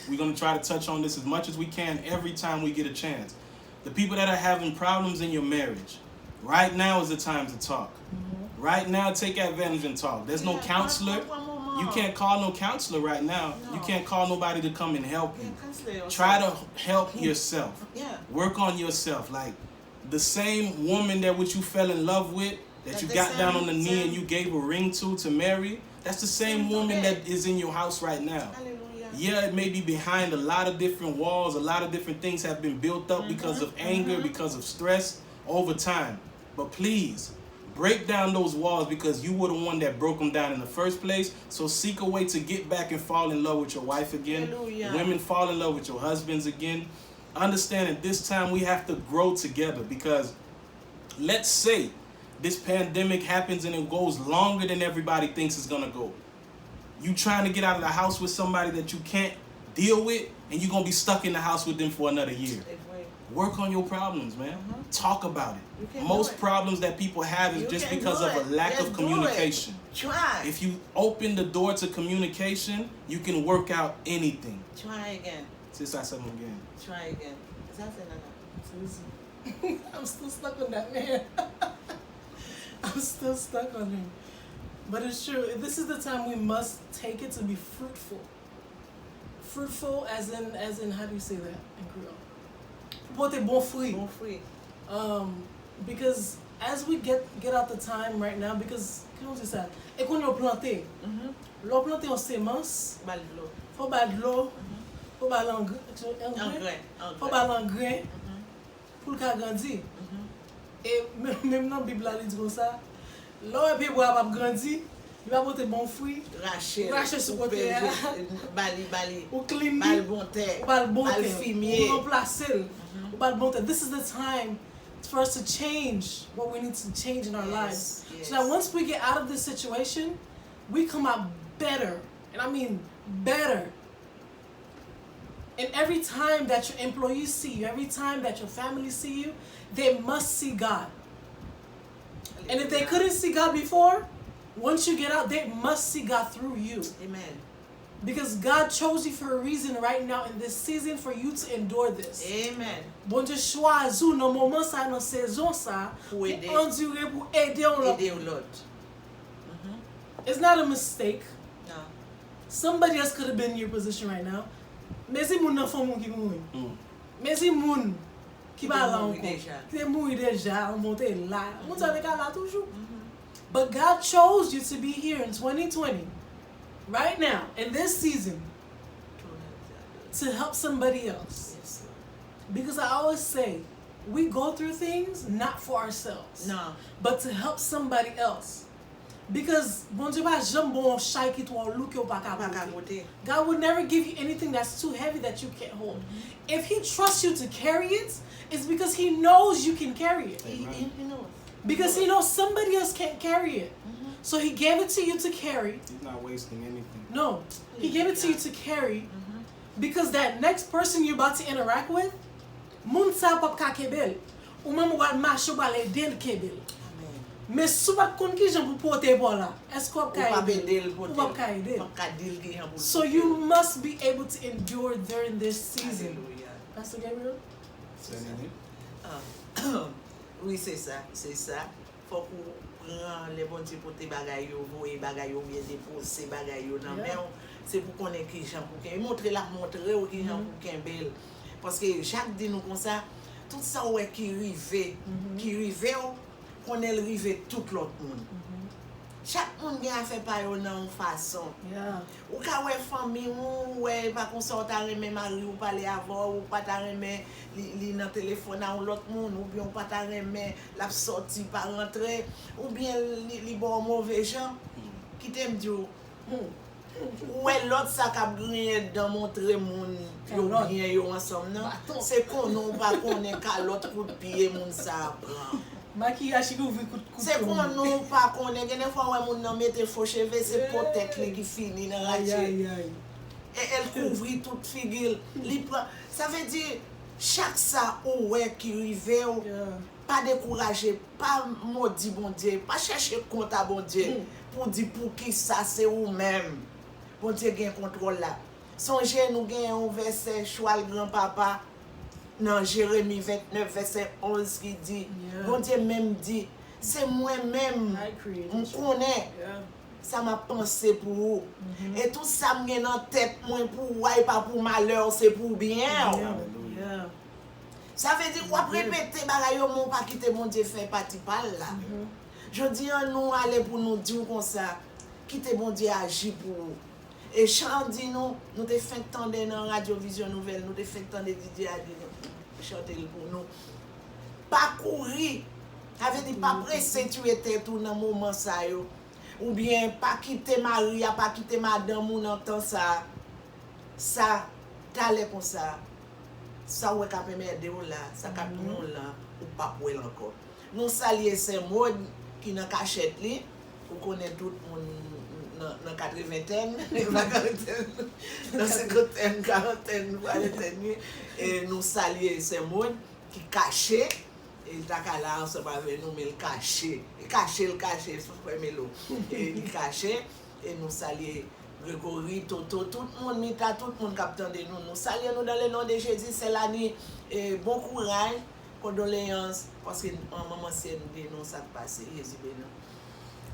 we're going to try to touch on this as much as we can every time we get a chance. The people that are having problems in your marriage, right now is the time to talk. Right now, take advantage and talk. There's no counselor. You can't call no counselor right now. No. You can't call nobody to come and help you. Yeah, Try to help yourself. Yeah. Work on yourself. Like the same woman that which you fell in love with, that That's you the got down on the same- knee and you gave a ring to marry, that's the same woman that is in your house right now. Hallelujah. Yeah, it may be behind a lot of different walls, a lot of different things have been built up because of anger, because of stress over time. But please, break down those walls because you were the one that broke them down in the first place. So seek a way to get back and fall in love with your wife again. Hallelujah. Women fall in love with your husbands again. Understand that this time we have to grow together because let's say this pandemic happens and it goes longer than everybody thinks it's gonna go. You trying to get out of the house with somebody that you can't deal with and you're gonna be stuck in the house with them for another year. Work on your problems, man. Talk about You it. can Most do it. problems that people have is You just can because do of a it. lack Just of do it. communication. Try. If you open the door to communication, you can work out anything. Try again. C'est ça, ça, mon gars. Try again. Is that it? I'm still stuck on that man. I'm still stuck on him. But it's true. This is the time we must take it to be fruitful. Fruitful as in how do you say that in Creole? Porter bon fruit. Bon fruit. Because as we get out the time right now, because comment c'est ça? Et qu'on a planté. L'on planté en sémence, Bal de l'eau. faut pas de l'eau, faut pas l'engrais, Engrais. faut pas l'engrais pour le cas grandir. Et même dans la Bible, il dit comme ça, l'homme peut pas grandir, il va porter bon fruit, Racher sur côté. Bali. ou clean, Bal bon terre. ou pas le bon Bal terre, fumier. ou remplacer, ou pas le bon terre. This is the time for us to change what we need to change in our lives. Yes. So that once we get out of this situation, we come out better. And I mean better. And every time that your employees see you, every time that your family see you, they must see God. And if they couldn't see God before, once you get out, they must see God through you. Amen. Because God chose you for a reason right now in this season for you to endure this. Amen. Bon Dieu choisi dans moment ça, dans saison ça, pour aider. endurer, pour aider l'autre. Aider l'autre. It's not a mistake. No. Somebody else could have been in your position right now. Mais si moun nan fon moun ki mouri. Mais si moun qui va là mouru encore, déjà. qui est mort déjà, on monte là, on savait qu'elle là toujours. But God chose you to be here in 2020, right now, in this season, to help somebody else. Yes, Lord. Because I always say, we go through things not for ourselves, Non. but to help somebody else. Because bon Dieu pas jamais bon chay qui toi look yo pas Pas capable. qu'à côté. God will never give you anything that's too heavy that you can't hold. If He trusts you to carry it, it's because He knows you can carry it. He knows. Because He knows somebody else can't carry it. So He gave it to you to carry. He's not wasting anything. No, He gave it to you to carry because that next person you're about to interact with, moun sa pap ka kebel. Ou même wal marche ou wal edel kebel. Amen. Mais sou pa kon ki jan pou pote bon la, est-ce qu'on Ou pa bedel Ou potel. pa ka edel. Ou pa dil ki yon pou So you must be able to endure during this season. Alléluia. Pastor Gabriel? Say that again. Ah. Oui, c'est ça, c'est ça. Faut qu'on prend les bons petits potes bagay yo, voye bagay yo bien déposé bagay yo nan Yeah. men, c'est pour qu'on ait qui jan pour qu'un montrer ou qui jan pour qu'un bel. Parce que Jacques dit nous comme ça, tout ça ouais qui rive qu'on ait rive tout l'autre monde. Chaque monde gen a fait pa yo nan façon. Yeah. Ou ka wè fami ou wè pa kon sa ta remè mari ou pale avon ou pa ta remè li nan téléphone ou l'autre moun ou bien ou pa ta remè la sorti pa rentre ou bien li bon mauvais gens qui t'aime Dieu. Ou l'autre ça k'ap grien dans montrer moun yo L'autre. bien yo ensemble non. Baton. C'est qu'on non pas connaît ka l'autre coup de pied moun ça prend. Maquillage qui ouvre coup de C'est qu'on non pas connaît des fois ouais moun nan mette faux cheveux c'est peut-être li qui fini dans Aïe, radio. aïe, aïe. Et elle couvrit toute figure. Ça veut dire, chaque ça ou ouais qui rive, Yeah. pas décourager, pas maudit bon Dieu, pas chercher compte à bon Dieu, pour dire pour qui ça c'est ou même. Bon Dieu gagne contrôle là. Songez nous gagne un verset choix le grand-papa dans Jérémie 29 verset 11 qui dit, Yeah. bon Dieu même dit, c'est moi-même, I created on you. connaît. Yeah. Ça m'a pensé pour vous. Et tout ça me gen dans tête moi pour vous et pas pour malheur, c'est pour bien. Yeah. Ça veut dire qu'on répéter bagay yo mon pas quitter mon Dieu fait partie par là. Je dis à nous aller pour nous dire comme ça, quitter mon Dieu agir pour vous. Et chant dit nous te fait tendre dans Radio Vision Nouvelle, nous te fait tendre Didier a dit chanter pour nous. Pas courir. Ça veut dire pas presser tu étais tout dans moment ça yo. Ou bien pas quitter mari, pas quitter madame ou dans temps ça. Ça t'allait comme ça. Ça ouais ka permettre ou là, ça ka nous là ou pas pour encore. Nous saluer ces mode qui dans cachette li, ou connaît tout monde dans 80 dans 50 quarantaine, et nous saluer ces mode qui caché et takala ça va venir nous mais le caché sous premier lot et il caché et nous saluer Grégory, Toto, tout le monde, Mita, tout le monde qui attend de nous. Nous saluons dans le nom de Jésus, c'est l'année. Bon courage, condoléances, parce que maman c'est nous ça passe. Jésus béni.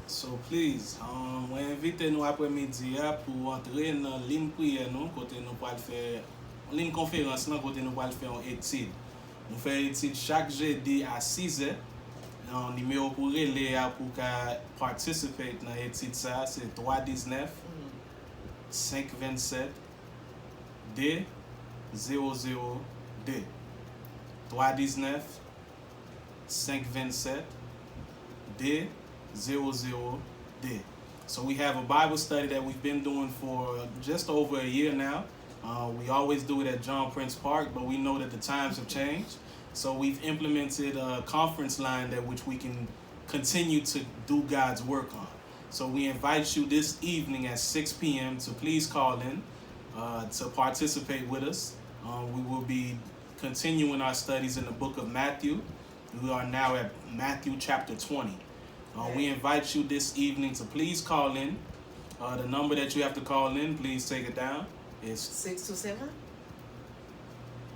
So please, on invite nous après-midi pour entrer dans ligne prière nous côté nous pour faire ligne conférence là côté nous pour faire une étude. Nous faisons étude chaque jeudi à 6h. Un numéro pour relais pour participer dans l'étude ça c'est 319 527 D 002 319 527 D 002. So we have a Bible study that we've been doing for just over a year now. We always do it at John Prince Park, but we know that the times have changed. So we've implemented a conference line that which we can continue to do God's work on. So we invite you this evening at 6 p.m. to please call in to participate with us. We will be continuing our studies in the book of Matthew. We are now at Matthew chapter 20. We invite you this evening to please call in. The number that you have to call in, please take it down. It's 6 to 7?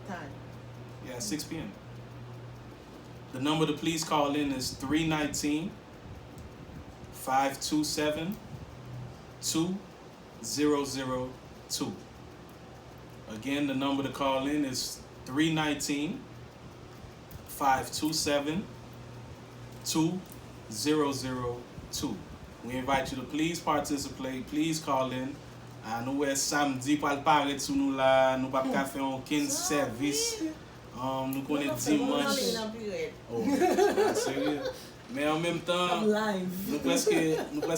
Time. 6 p.m. The number to please call in is 319-527-2002. Again, the number to call in is 319-527-2002. 527-2002. We invite you to please participate, please call in. Nous samedi pour le paraître sous nous là, nous pas faire aucun service. Nous connaissons dimanche. Oh, sérieux. Mais en même temps, nous presque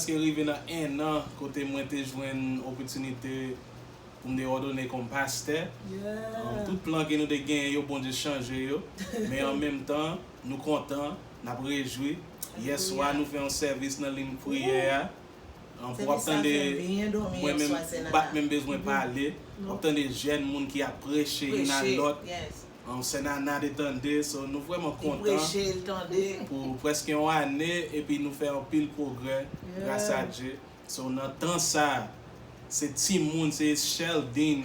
arrivés dans un an côté moi te joué une opportunité pour me ordonner comme pasteur. Tout plan que nous avons gagné, yo bon Dieu changer yo. Mais en même temps, nous contents, nous réjouis. Hier soir nous faisons un service dans ligne prière. Pour attendre moi-même pas même besoin de parler. Attendre des jeunes monde qui a prêché une à l'autre. C'est nana détendé, so nous vraiment contents pour presque une année et puis nous faire un pile progrès grâce à Dieu. So dans temps ça, c'est Timoun, c'est Sheldon qui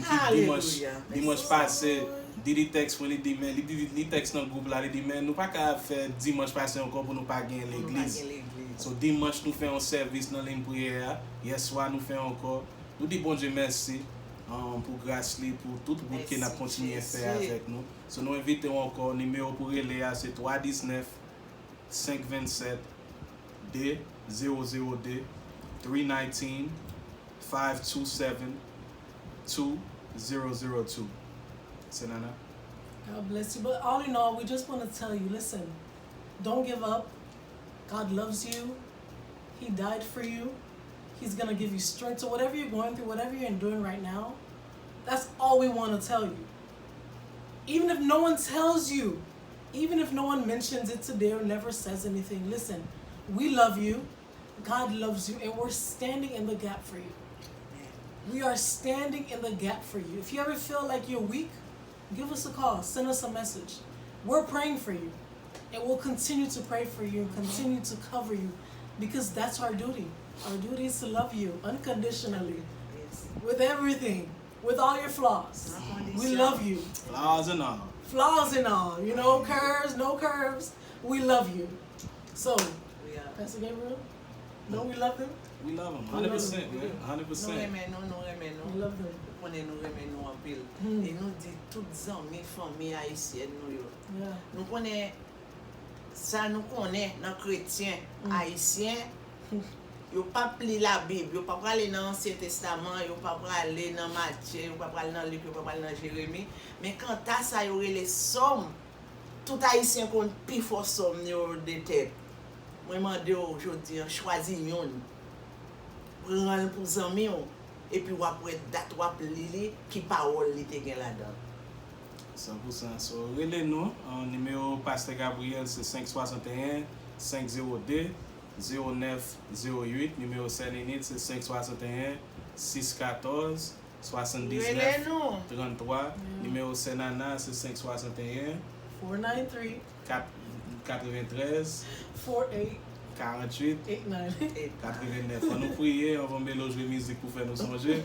dimanche passé dit les textes pour les dit les textes dans le groupe là, il dit mais nous pas qu'à faire dimanche passé encore pour nous pas gagner l'église. So dimanche nous faisons un service dans ligne prière. Hier soir nous faisons encore. Nous disons bon Dieu merci pour grâce pour tout le monde qui a continué à faire avec nous. So nous invitons encore numéro pour relais c'est 319 527 D 00D 319 527 2002. C'est Nana. God bless you. But all in all, we just want to tell you, listen, don't give up. God loves you. He died for you. He's going to give you strength. So whatever you're going through, whatever you're enduring right now, that's all we want to tell you. Even if no one tells you, even if no one mentions it today or never says anything, listen, we love you. God loves you. And we're standing in the gap for you. We are standing in the gap for you. If you ever feel like you're weak, give us a call. Send us a message. We're praying for you. And we'll continue to pray for you and continue to cover you because that's our duty. Our duty is to love you unconditionally with everything, with all your flaws. We love you. Flaws and all. Flaws and all. You know, curves, no curves. We love you. So, Pastor Gabriel, don't we love them? We love them, 100%, man. 100%. We love them. Et nous dit toutes amis, familles haïtiennes nous. Nous connaissons ça, nous connaissons nos chrétiens haïtiens. Yo pas pli la Bible, yo pas aller dans l'Ancien Testament, yo pas aller dans Matthieu, yo pas aller dans Luc, yo pas aller dans Jérémie. Mais quand à ça yo les sommes, tout haïtien compte plus fort somme de tête. Moi mandé aujourd'hui choisir yon. Prendre pour amis et puis après date ou appeler qui parole li te gen là-dedans. 100%. So, relez-nous. Numéro Pasteur Gabriel, c'est 561 50D 0908. Numéro Sélénite, c'est 561 614 79 33. Numéro Sénana, c'est 561 493 93 48 48 89. 89. On nous prier, on va mélanger musique pour faire nous songer.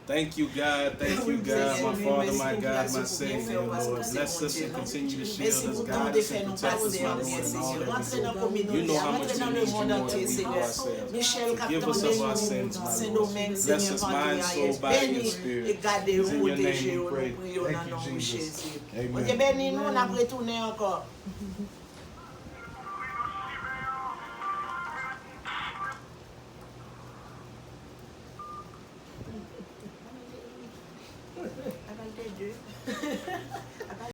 Thank you, God. Thank you, God. My Father, my God, my Savior, Lord. Bless us and continue to shield us, guide us, and protect us, my Lord, in all that we do. You know how much we need you more than we do ourselves. Forgive us of our sins, my Lord. Bless us, mind, soul, body, and spirit. It's in your name we pray. Thank you, Jesus. Amen. Béni nous, on a retourné encore.